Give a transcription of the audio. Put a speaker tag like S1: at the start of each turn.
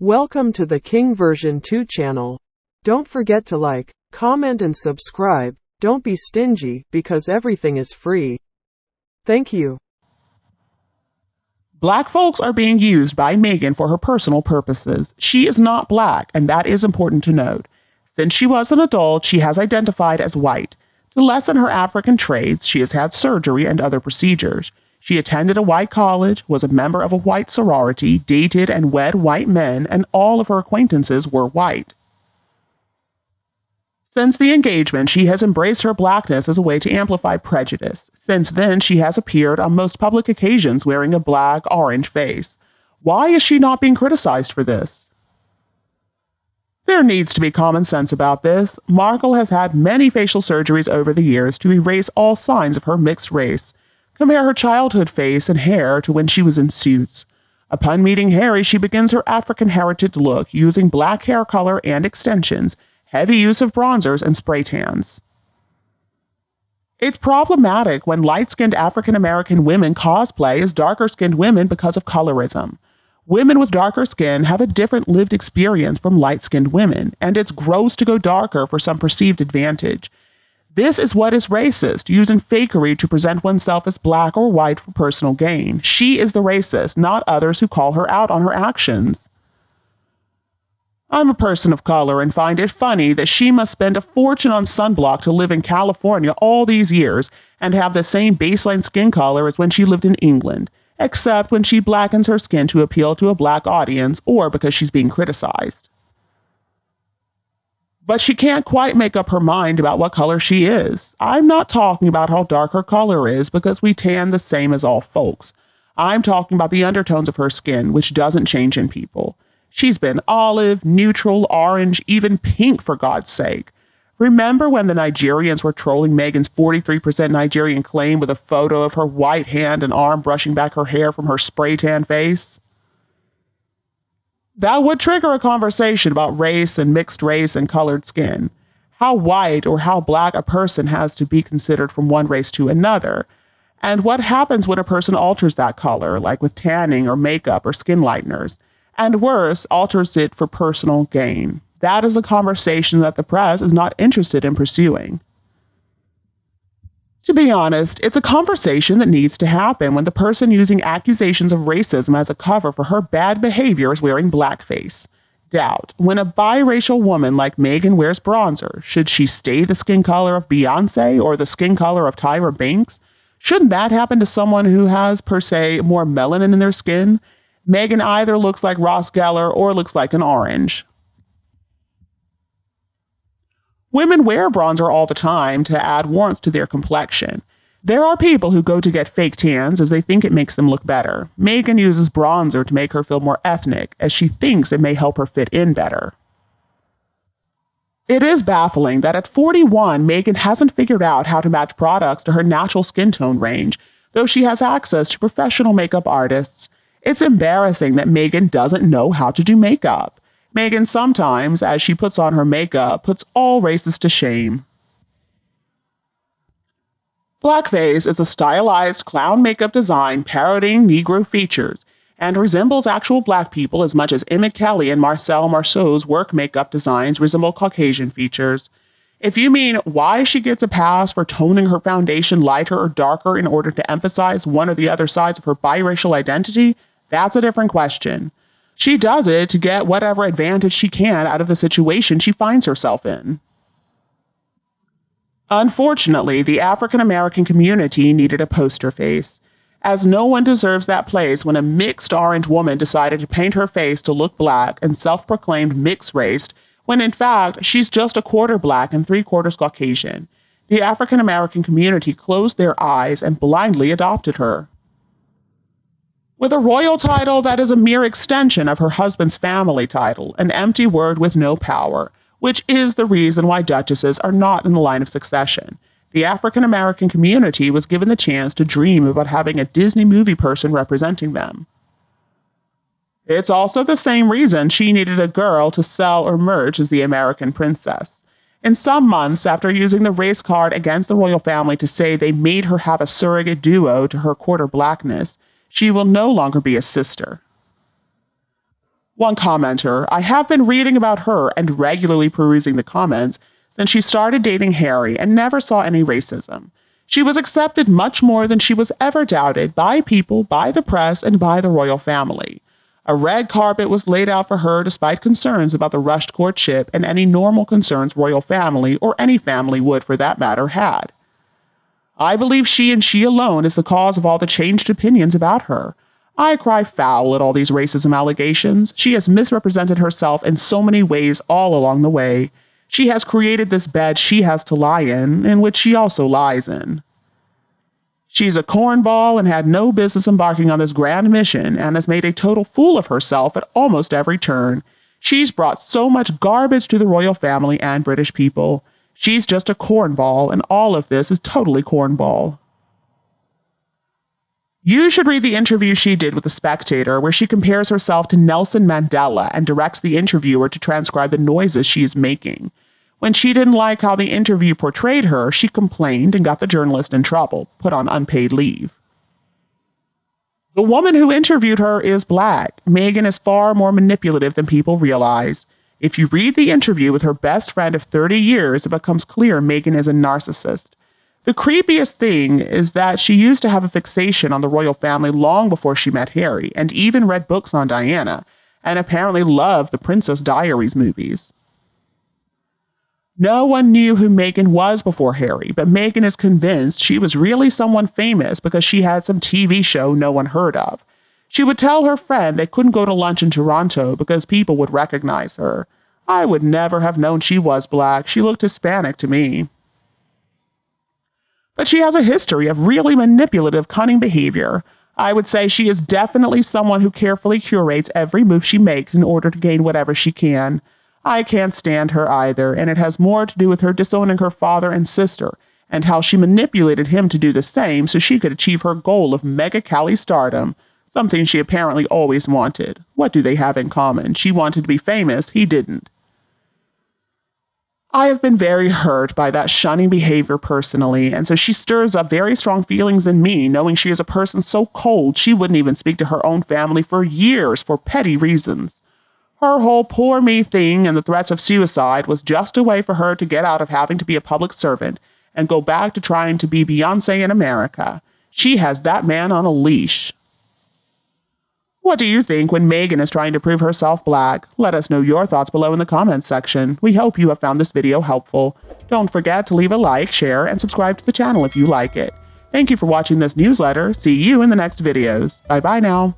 S1: Welcome to the King version 2 channel. Don't forget to like, comment and subscribe. Don't be stingy, because everything is free. Thank you.
S2: Black folks are being used by Meghan for her personal purposes. She is not black, and that is important to note. Since she was an adult, she has identified as white. To lessen her African traits, she has had surgery and other procedures. She attended a white college, was a member of a white sorority, dated and wed white men, and all of her acquaintances were white. Since the engagement, she has embraced her blackness as a way to amplify prejudice. Since then, she has appeared on most public occasions wearing a black-orange face. Why is she not being criticized for this? There needs to be common sense about this. Markle has had many facial surgeries over the years to erase all signs of her mixed race. Compare her childhood face and hair to when she was in Suits. Upon meeting Harry, she begins her African heritage look using black hair color and extensions, heavy use of bronzers and spray tans. It's problematic when light-skinned African American women cosplay as darker-skinned women because of colorism. Women with darker skin have a different lived experience from light-skinned women, and it's gross to go darker for some perceived advantage. This is what is racist, using fakery to present oneself as black or white for personal gain. She is the racist, not others who call her out on her actions. I'm a person of color and find it funny that she must spend a fortune on sunblock to live in California all these years and have the same baseline skin color as when she lived in England, except when she blackens her skin to appeal to a black audience or because she's being criticized. But she can't quite make up her mind about what color she is. I'm not talking about how dark her color is because we tan the same as all folks. I'm talking about the undertones of her skin, which doesn't change in people. She's been olive, neutral, orange, even pink for God's sake. Remember when the Nigerians were trolling Meghan's 43% Nigerian claim with a photo of her white hand and arm brushing back her hair from her spray tan face? That would trigger a conversation about race and mixed race and colored skin. How white or how black a person has to be considered from one race to another. And what happens when a person alters that color, like with tanning or makeup or skin lighteners. And worse, alters it for personal gain. That is a conversation that the press is not interested in pursuing. To be honest, it's a conversation that needs to happen when the person using accusations of racism as a cover for her bad behavior is wearing blackface. Doubt, when a biracial woman like Meghan wears bronzer, should she stay the skin color of Beyoncé or the skin color of Tyra Banks? Shouldn't that happen to someone who has, per se, more melanin in their skin? Meghan either looks like Ross Geller or looks like an orange. Women wear bronzer all the time to add warmth to their complexion. There are people who go to get fake tans as they think it makes them look better. Meghan uses bronzer to make her feel more ethnic, as she thinks it may help her fit in better. It is baffling that at 41, Meghan hasn't figured out how to match products to her natural skin tone range, though she has access to professional makeup artists. It's embarrassing that Meghan doesn't know how to do makeup. Meghan sometimes, as she puts on her makeup, puts all races to shame. Blackface is a stylized clown makeup design parodying Negro features and resembles actual black people as much as Emmett Kelly and Marcel Marceau's work makeup designs resemble Caucasian features. If you mean why she gets a pass for toning her foundation lighter or darker in order to emphasize one or the other sides of her biracial identity, that's a different question. She does it to get whatever advantage she can out of the situation she finds herself in. Unfortunately, the African American community needed a poster face, as no one deserves that place when a mixed orange woman decided to paint her face to look black and self-proclaimed mixed-raced, when in fact she's just a quarter black and three-quarters Caucasian. The African American community closed their eyes and blindly adopted her. With a royal title that is a mere extension of her husband's family title, an empty word with no power, which is the reason why duchesses are not in the line of succession. The African American community was given the chance to dream about having a Disney movie person representing them. It's also the same reason she needed a girl to sell or merge as the American princess. In some months after using the race card against the royal family to say they made her have a surrogate duo to her quarter blackness, she will no longer be a sister. One commenter, I have been reading about her and regularly perusing the comments since she started dating Harry and never saw any racism. She was accepted much more than she was ever doubted by people, by the press, and by the royal family. A red carpet was laid out for her despite concerns about the rushed courtship and any normal concerns royal family, or any family would for that matter, had. I believe she and she alone is the cause of all the changed opinions about her. I cry foul at all these racism allegations. She has misrepresented herself in so many ways all along the way. She has created this bed she has to lie in which she also lies in. She's a cornball and had no business embarking on this grand mission and has made a total fool of herself at almost every turn. She's brought so much garbage to the royal family and British people. She's just a cornball, and all of this is totally cornball. You should read the interview she did with The Spectator, where she compares herself to Nelson Mandela and directs the interviewer to transcribe the noises she is making. When she didn't like how the interview portrayed her, she complained and got the journalist in trouble, put on unpaid leave. The woman who interviewed her is Black. Meghan is far more manipulative than people realize. If you read the interview with her best friend of 30 years, it becomes clear Meghan is a narcissist. The creepiest thing is that she used to have a fixation on the royal family long before she met Harry, and even read books on Diana, and apparently loved the Princess Diaries movies. No one knew who Meghan was before Harry, but Meghan is convinced she was really someone famous because she had some TV show no one heard of. She would tell her friend they couldn't go to lunch in Toronto because people would recognize her. I would never have known she was Black. She looked Hispanic to me. But she has a history of really manipulative, cunning behavior. I would say she is definitely someone who carefully curates every move she makes in order to gain whatever she can. I can't stand her either, and it has more to do with her disowning her father and sister, and how she manipulated him to do the same so she could achieve her goal of mega Cali stardom, something she apparently always wanted. What do they have in common? She wanted to be famous, he didn't. I have been very hurt by that shunning behavior personally, and so she stirs up very strong feelings in me, knowing she is a person so cold she wouldn't even speak to her own family for years for petty reasons. Her whole poor me thing and the threats of suicide was just a way for her to get out of having to be a public servant and go back to trying to be Beyoncé in America. She has that man on a leash. What do you think when Meghan is trying to prove herself Black? Let us know your thoughts below in the comments section. We hope you have found this video helpful. Don't forget to leave a like, share, and subscribe to the channel if you like it. Thank you for watching this newsletter. See you in the next videos. Bye-bye now.